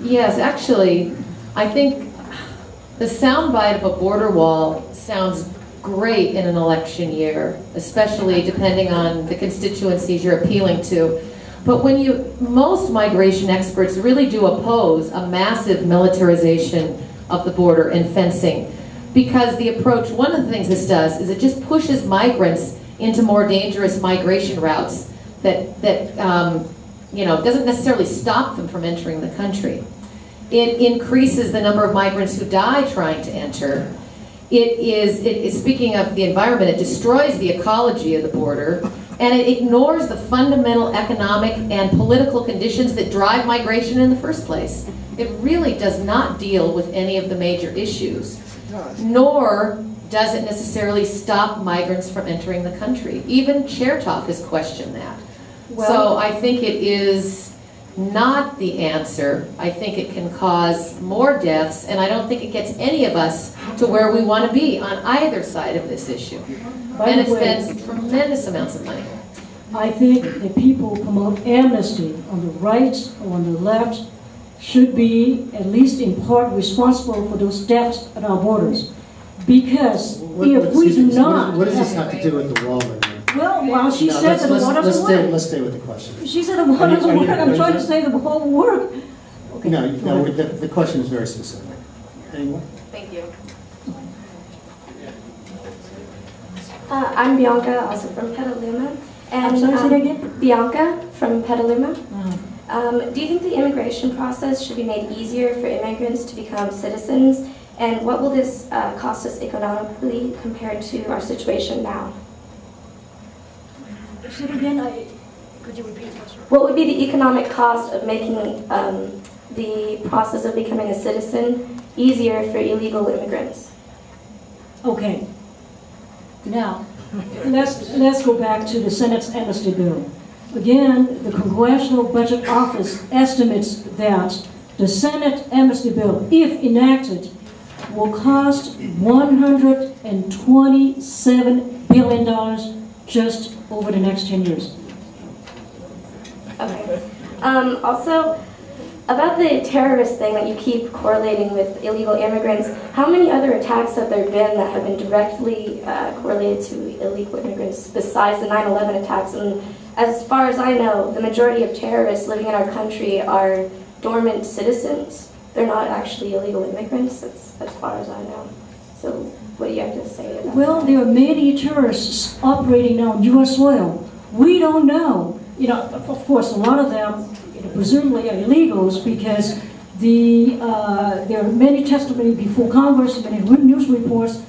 Yes, actually, I think the soundbite of a border wall sounds great in an election year, especially depending on the constituencies you're appealing to. But most migration experts really do oppose a massive militarization of the border and fencing, because the approach, one of the things this does is it just pushes migrants into more dangerous migration routes that doesn't necessarily stop them from entering the country. It increases the number of migrants who die trying to enter. It is, speaking of the environment, it destroys the ecology of the border, and it ignores the fundamental economic and political conditions that drive migration in the first place. It really does not deal with any of the major issues, nor does it necessarily stop migrants from entering the country. Even Chertoff has questioned that. So I think it is not the answer. I think it can cause more deaths, and I don't think it gets any of us to where we want to be on either side of this issue. And it spends tremendous amounts of money. I think the people who promote amnesty on the right or on the left should be, at least in part, responsible for those deaths at our borders. Because if we do not... What does this have to do with the wall? Well, she said that the wall doesn't work. Let's stay with the question. She said the wall doesn't work. I'm trying to say the wall will work. Okay. No, the question is very specific. Anyone? Thank you. I'm Bianca, also from Petaluma. And, I'm sorry, say that again? Bianca from Petaluma. Uh-huh. Do you think the immigration process should be made easier for immigrants to become citizens? And what will this cost us economically compared to our situation now? Say it again. Could you repeat the question? What would be the economic cost of making the process of becoming a citizen easier for illegal immigrants? Okay. Now, let's go back to the Senate's amnesty bill. Again, the Congressional Budget Office estimates that the Senate amnesty bill, if enacted, will cost $127 billion just over the next 10 years. Okay. Also, about the terrorist thing that you keep correlating with illegal immigrants, how many other attacks have there been that have been directly correlated to illegal immigrants besides the 9/11 attacks? And as far as I know, the majority of terrorists living in our country are dormant citizens. They're not actually illegal immigrants, as far as I know. So what do you have to say about that? Well, there are many terrorists operating now on U.S. soil. We don't know. Of course, a lot of them presumably are illegals because there are many testimony before Congress, many news reports,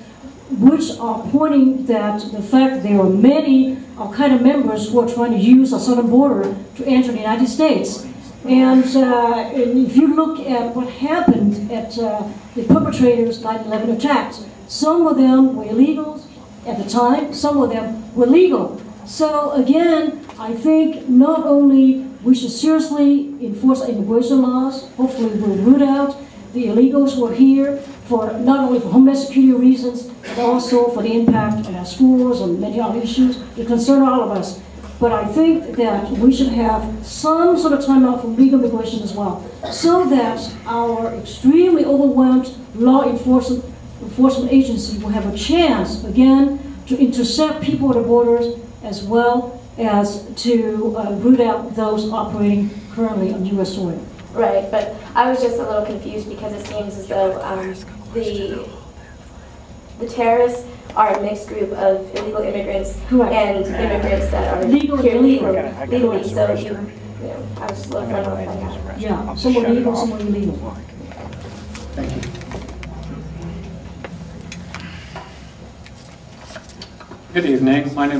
which are pointing that the fact that there are many Al-Qaeda members who are trying to use our southern border to enter the United States. And if you look at what happened at the perpetrators' 9/11 attacks, some of them were illegals at the time, some of them were legal. So again, I think not only we should seriously enforce immigration laws, hopefully we'll root out the illegals who are here for not only for homeland security reasons, but also for the impact on our schools and many other issues that concern all of us. But I think that we should have some sort of timeout from legal immigration as well, so that our extremely overwhelmed law enforcement agency will have a chance, again, to intercept people at the borders as well as to root out those operating currently on U.S. soil. Right, but I was just a little confused because it seems as though the terrorists are a mixed group of illegal immigrants and immigrants that are here legally. So I was just a little thrown off by that. Yeah, some are legal, some are illegal. Thank you. Good evening. My name